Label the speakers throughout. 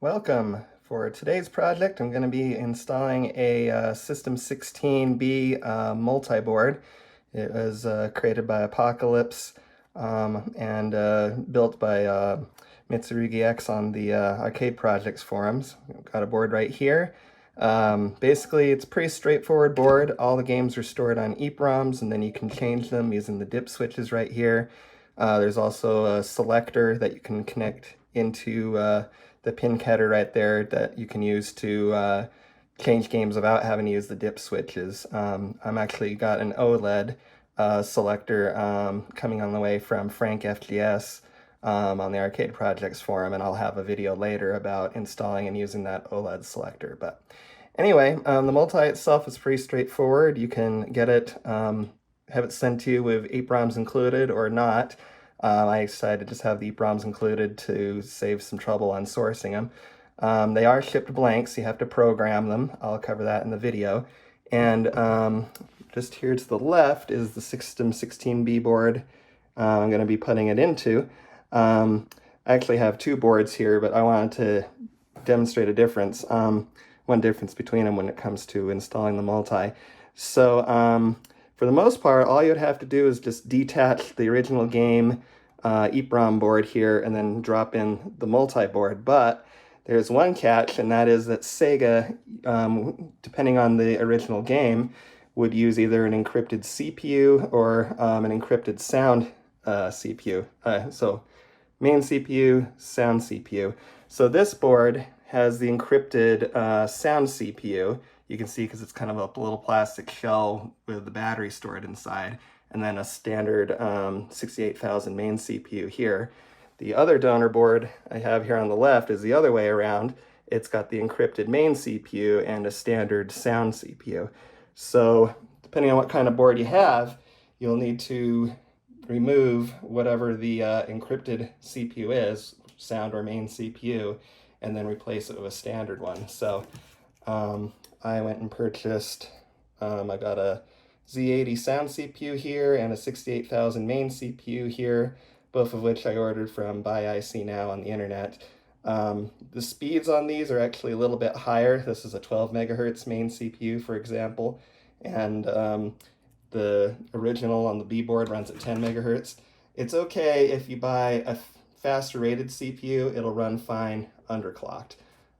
Speaker 1: Welcome. For today's project, I'm going to be installing a System 16B multi-board. It was created by Apocalypse and built by Mitsurgi-X on the arcade projects forums. Got a board right here. Basically, it's a pretty straightforward board. All the games are stored on EEPROMs, and then you can change them using the dip switches right here. There's also a selector that you can connect into the pin header right there that you can use to change games without having to use the dip switches. I'm actually got an OLED selector coming on the way from Frank FGS on the Arcade Projects forum, and I'll have a video later about installing and using that OLED selector. But anyway, the multi itself is pretty straightforward. You can get it, have it sent to you with EEPROMs included or not. I decided to just have the EEPROMs included to save some trouble on sourcing them. They are shipped blank, so you have to program them. I'll cover that in the video. And just here to the left is the System 16B board I'm going to be putting it into. I actually have two boards here, but I wanted to demonstrate a difference, one difference between them when it comes to installing the multi. So for the most part, all you'd have to do is just detach the original game EEPROM board here and then drop in the multi-board. But there's one catch, and that is that Sega, depending on the original game, would use either an encrypted CPU or an encrypted sound CPU. So main CPU, sound CPU. So this board has the encrypted sound CPU. You can see because it's kind of a little plastic shell with the battery stored inside, and then a standard 68,000 main CPU here. The other donor board I have here on the left is the other way around. It's got the encrypted main CPU and a standard sound CPU. So depending on what kind of board you have, you'll need to remove whatever the encrypted CPU is, sound or main CPU, and then replace it with a standard one. So I went and purchased, I got a Z80 sound CPU here and a 68,000 main CPU here, both of which I ordered from Buy IC Now on the internet. The speeds on these are actually a little bit higher. This is a 12 megahertz main CPU, for example, and the original on the B board runs at 10 megahertz. It's okay if you buy a faster rated CPU, it'll run fine underclocked,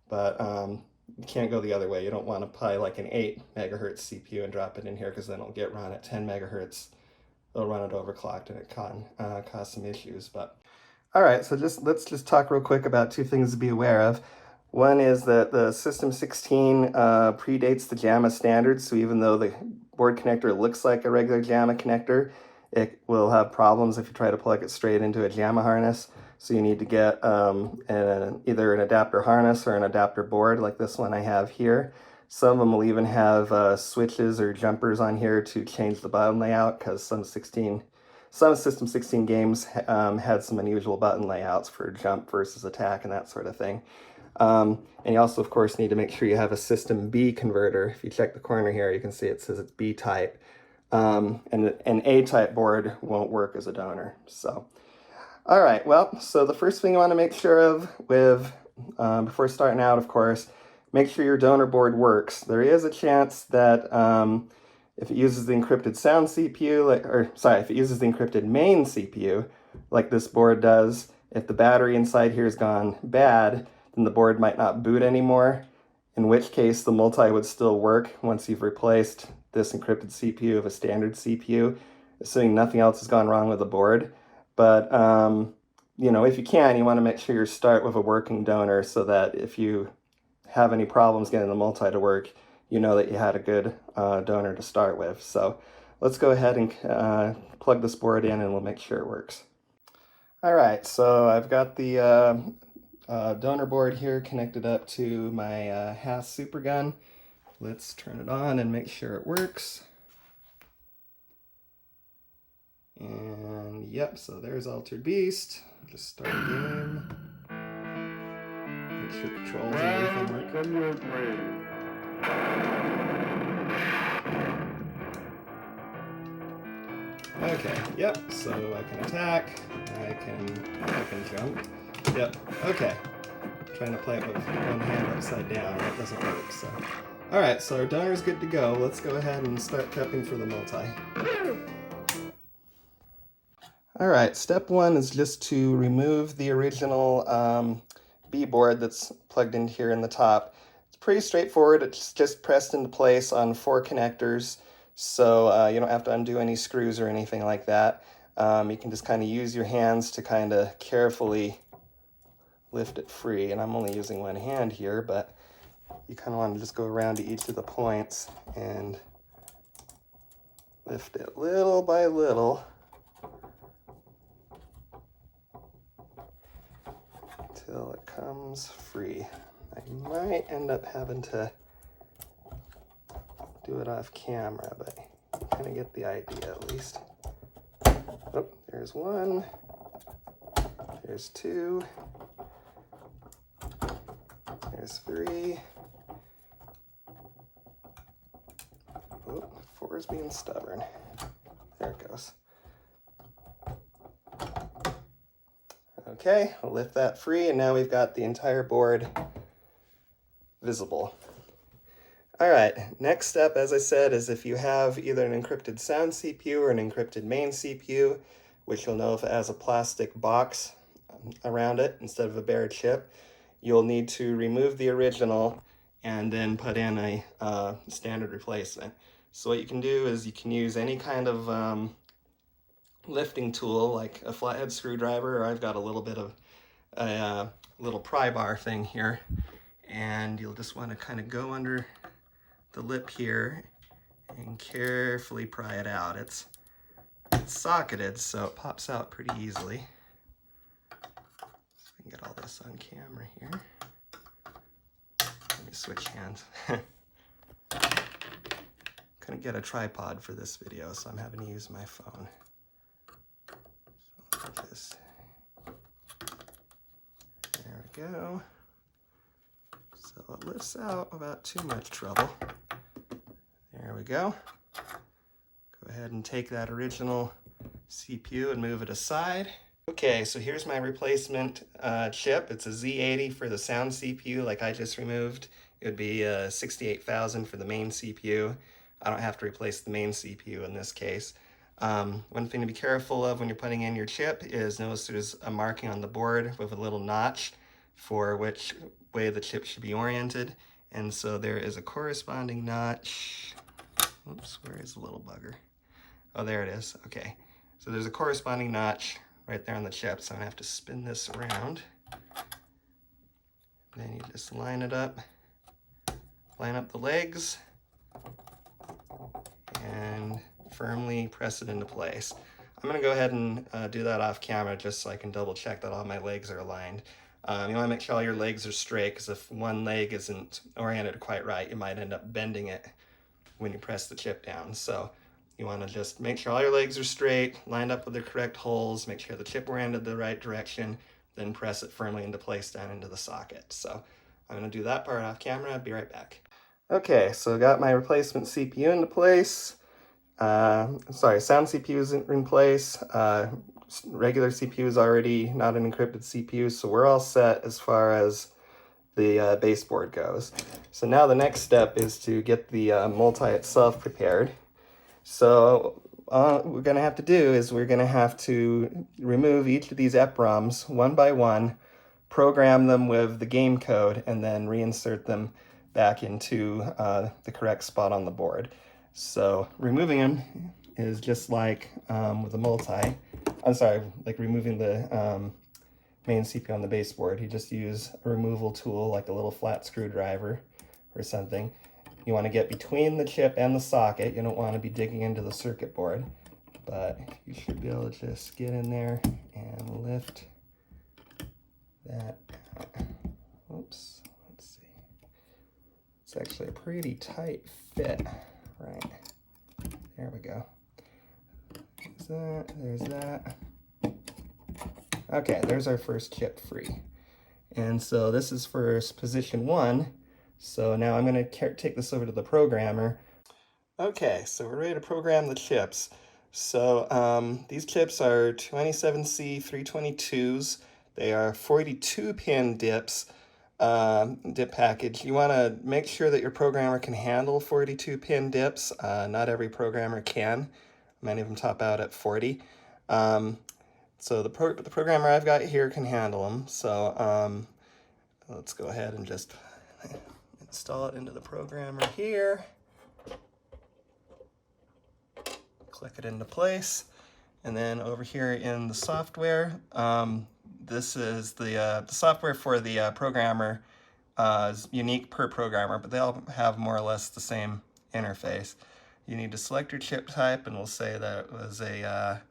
Speaker 1: but you can't go the other way. You don't want to buy like an 8 megahertz CPU and drop it in here, because then it'll get run at 10 megahertz. They'll run it overclocked and it can cause some issues. But all right, so let's just talk real quick about two things to be aware of. One is that the System 16 predates the JAMA standards, so even though the board connector looks like a regular JAMA connector, it will have problems if you try to plug it straight into a JAMA harness. So you need to get either an adapter harness or an adapter board like this one I have here. Some of them will even have switches or jumpers on here to change the button layout, because some System 16 games had some unusual button layouts for jump versus attack and that sort of thing. And you also, of course, need to make sure you have a System B converter. If you check the corner here, you can see it says it's B type. And an A type board won't work as a donor. So, all right, well, so the first thing you want to make sure of before starting out, of course, make sure your donor board works. There is a chance that if it uses the encrypted sound CPU, if it uses the encrypted main CPU, like this board does, if the battery inside here has gone bad, then the board might not boot anymore, in which case the multi would still work once you've replaced this encrypted CPU with a standard CPU, assuming nothing else has gone wrong with the board. But you know, if you can, you want to make sure you start with a working donor, so that if you have any problems getting the multi to work, you know that you had a good donor to start with. So let's go ahead and plug this board in, and we'll make sure it works. All right, so I've got the donor board here connected up to my Haas Supergun. Let's turn it on and make sure it works. And yep, so there's Altered Beast. Just start a game. Make sure controls and everything work. Okay, yep, so I can attack, I can jump. Yep, okay. trying to play it with one hand upside down, and it doesn't work, so. Alright, so our donor is good to go. Let's go ahead and start prepping for the multi. Alright, step one is just to remove the original B board that's plugged in here in the top. It's pretty straightforward. It's just pressed into place on 4 connectors, so you don't have to undo any screws or anything like that. You can just kind of use your hands to kind of carefully lift it free, and I'm only using one hand here, but you kind of want to just go around to each of the points and lift it little by little until it comes free. I might end up having to do it off camera, but you kind of get the idea at least. Oh, there's one, there's 2, there's 3. Oh, 4 is being stubborn. There it goes. Okay, I'll lift that free, and now we've got the entire board visible. Alright, next step, as I said, is if you have either an encrypted sound CPU or an encrypted main CPU, which you'll know if it has a plastic box around it instead of a bare chip, you'll need to remove the original and then put in a standard replacement. So what you can do is you can use any kind of lifting tool, like a flathead screwdriver, or I've got a little bit of a little pry bar thing here, and you'll just want to kind of go under the lip here and carefully pry it out. It's socketed, so it pops out pretty easily. I can get all this on camera here. Let me switch hands. Couldn't get a tripod for this video, so I'm having to use my phone. So like this. There we go. So it lifts out without too much trouble. There we go. Go ahead and take that original CPU and move it aside. Okay, so here's my replacement chip. It's a Z80 for the sound CPU, like I just removed. It would be 68,000 for the main CPU. I don't have to replace the main CPU in this case. One thing to be careful of when you're putting in your chip is notice there's a marking on the board with a little notch for which way the chip should be oriented. And so there is a corresponding notch. Oops, where is the little bugger? Oh, there it is. Okay. So there's a corresponding notch right there on the chip. So I'm gonna have to spin this around. Then you just line it up, line up the legs, and firmly press it into place. I'm gonna go ahead and do that off camera just so I can double check that all my legs are aligned. You wanna make sure all your legs are straight, because if one leg isn't oriented quite right, you might end up bending it when you press the chip down. So you wanna just make sure all your legs are straight, lined up with the correct holes, make sure the chip oriented the right direction, then press it firmly into place down into the socket. So I'm gonna do that part off camera, I'll be right back. Okay, so I got my replacement CPU into place. Sound CPU is in place. Regular CPU is already not an encrypted CPU, so we're all set as far as the baseboard goes. So now the next step is to get the multi itself prepared. So what we're going to have to do is we're going to have to remove each of these EEPROMs one by one, program them with the game code, and then reinsert them back into the correct spot on the board. So removing them is just like with a multi. Like removing the main CPU on the baseboard. You just use a removal tool like a little flat screwdriver or something. You want to get between the chip and the socket. You don't want to be digging into the circuit board, but you should be able to just get in there and lift that out. Oops, let's see. It's actually a pretty tight fit, right? There we go. There's that. Okay, there's our first chip free. And so this is for position 1. So now I'm going to take this over to the programmer. Okay, so we're ready to program the chips. So these chips are 27C322s. They are 42-pin dips. dip package. You want to make sure that your programmer can handle 42-pin dips. Not every programmer can. Many of them top out at 40. So the programmer I've got here can handle them. So let's go ahead and just install it into the programmer here. Click it into place. And then over here in the software, this is the software for the programmer is unique per programmer, but they all have more or less the same interface. You need to select your chip type, and we'll say that it was a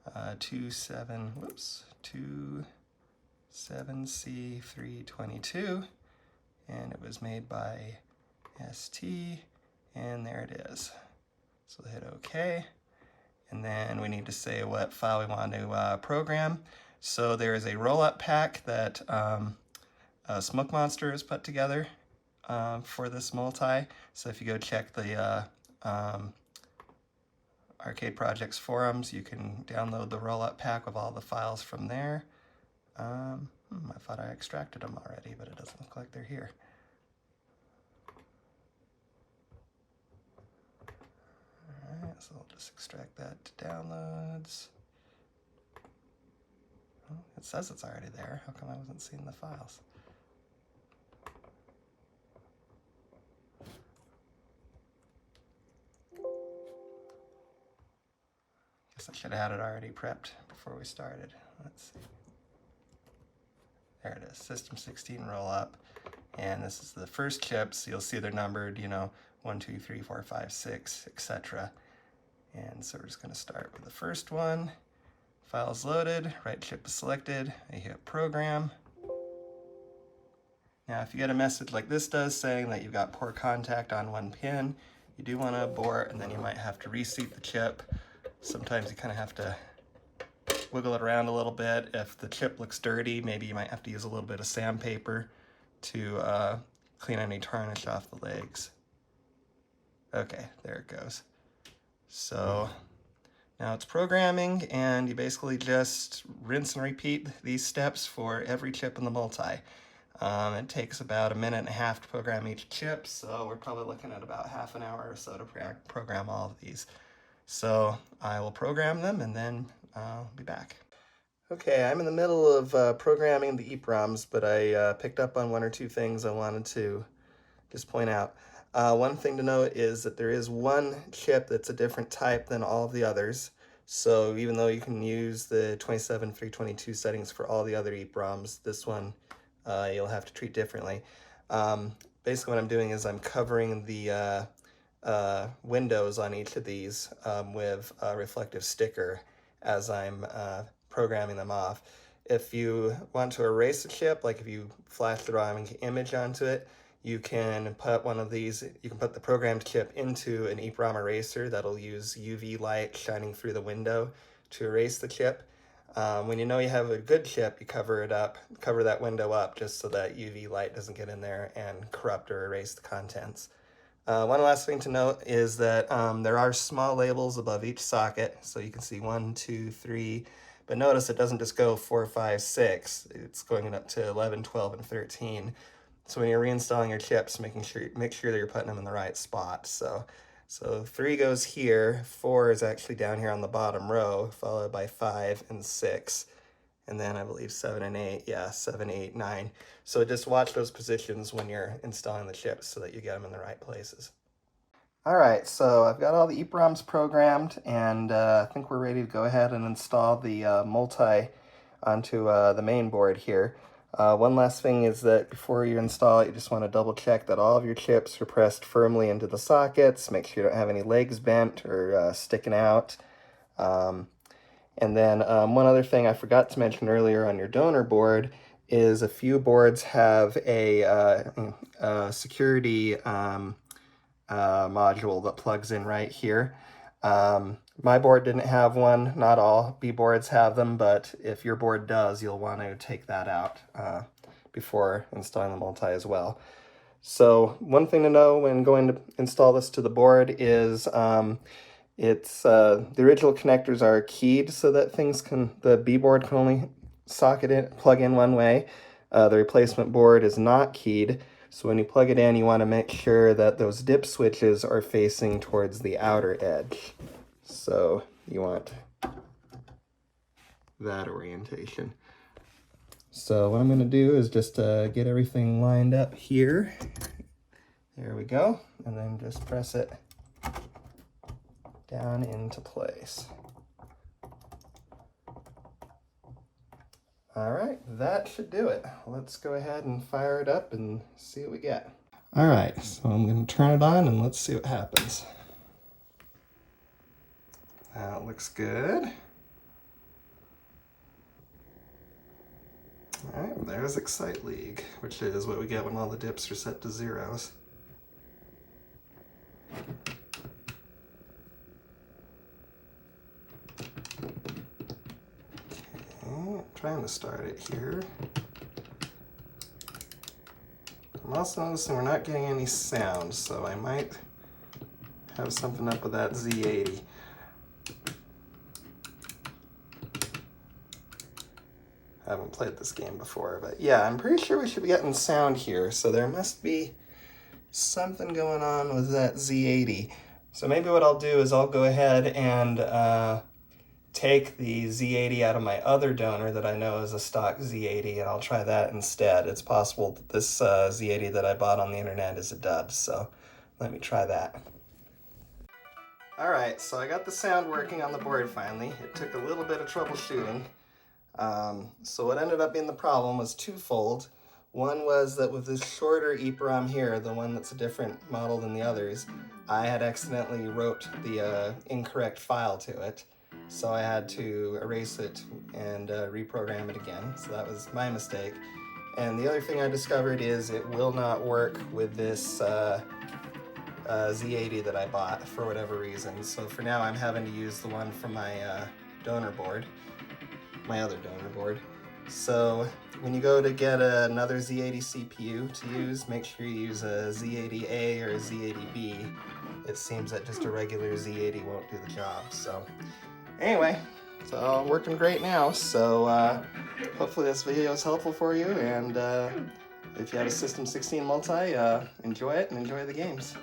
Speaker 1: 27C322, and it was made by ST, and there it is. So hit OK. And then we need to say what file we want to program. So there is a rollup pack that Smokemonster has put together for this multi. So if you go check the Arcade Projects forums, you can download the rollup pack with all the files from there. I thought I extracted them already, but it doesn't look like they're here. Alright, so I'll just extract that to downloads. Oh, it says it's already there. How come I wasn't seeing the files? Guess I should have had it already prepped before we started. Let's see. There it is, System 16 roll-up. And this is the first chip, so you'll see they're numbered, 1, 2, 3, 4, 5, 6, etc. And so we're just going to start with the first one. Files loaded, right chip is selected, I hit program. Now if you get a message like this does saying that you've got poor contact on one pin, you do want to abort, and then you might have to reseat the chip. Sometimes you kind of have to wiggle it around a little bit. If the chip looks dirty, maybe you might have to use a little bit of sandpaper to clean any tarnish off the legs. Okay, there it goes. So now it's programming, and you basically just rinse and repeat these steps for every chip in the multi. It takes about 1.5 minutes to program each chip, so we're probably looking at about half an hour or so to program all of these. So I will program them, and then I'll be back. Okay, I'm in the middle of programming the EEPROMs, but I picked up on one or two things I wanted to just point out. One thing to note is that there is one chip that's a different type than all of the others. So even though you can use the 27322 settings for all the other EEPROMs, this one you'll have to treat differently. Basically what I'm doing is I'm covering the windows on each of these with a reflective sticker as I'm programming them off. If you want to erase a chip, like if you flash the wrong image onto it, you can put one of these, you can put the programmed chip into an EEPROM eraser that'll use UV light shining through the window to erase the chip. When you know you have a good chip, you cover it up, cover that window up just so that UV light doesn't get in there and corrupt or erase the contents. One last thing to note is that there are small labels above each socket, so you can see 1, 2, 3, but notice it doesn't just go 4, 5, 6, it's going up to 11, 12, and 13. So when you're reinstalling your chips, make sure that you're putting them in the right spot. So 3 goes here, 4 is actually down here on the bottom row, followed by 5 and 6. And then I believe 7 and 8, yeah, 7, 8, 9. So just watch those positions when you're installing the chips so that you get them in the right places. All right, so I've got all the EEPROMs programmed, and I think we're ready to go ahead and install the multi onto the main board here. One last thing is that before you install it, you just want to double check that all of your chips are pressed firmly into the sockets. Make sure you don't have any legs bent or sticking out. And then one other thing I forgot to mention earlier on your donor board is a few boards have a security module that plugs in right here. My board didn't have one, not all B boards have them, but if your board does, you'll want to take that out before installing the multi as well. So one thing to know when going to install this to the board is the original connectors are keyed so that the B board can only plug in one way. The replacement board is not keyed, so when you plug it in, you want to make sure that those dip switches are facing towards the outer edge. So you want that orientation. So what I'm going to do is just get everything lined up here. There we go. And then just press it down into place. All right, that should do it. Let's go ahead and fire it up and see what we get. All right, so I'm going to turn it on and let's see what happens. That looks good. All right, there's Excite League, which is what we get when all the dips are set to zeros. Okay, trying to start it here. I'm also noticing we're not getting any sound, so I might have something up with that Z80. I haven't played this game before, but yeah, I'm pretty sure we should be getting sound here, so there must be something going on with that Z80. So maybe what I'll do is I'll go ahead and take the Z80 out of my other donor that I know is a stock Z80, and I'll try that instead. It's possible that this Z80 that I bought on the internet is a dud, so let me try that. All right, so I got the sound working on the board finally. It took a little bit of troubleshooting. So what ended up being the problem was twofold. One was that with this shorter EEPROM here, the one that's a different model than the others, I had accidentally wrote the incorrect file to it. So I had to erase it and reprogram it again. So that was my mistake. And the other thing I discovered is it will not work with this Z80 that I bought for whatever reason. So for now I'm having to use the one from my donor board. My other donor board. So when you go to get another Z80 CPU to use, make sure you use a Z80A or a Z80B. It seems that just a regular Z80 won't do the job. So anyway, it's all working great now. So hopefully this video is helpful for you, and if you have a System 16 multi, enjoy it and enjoy the games.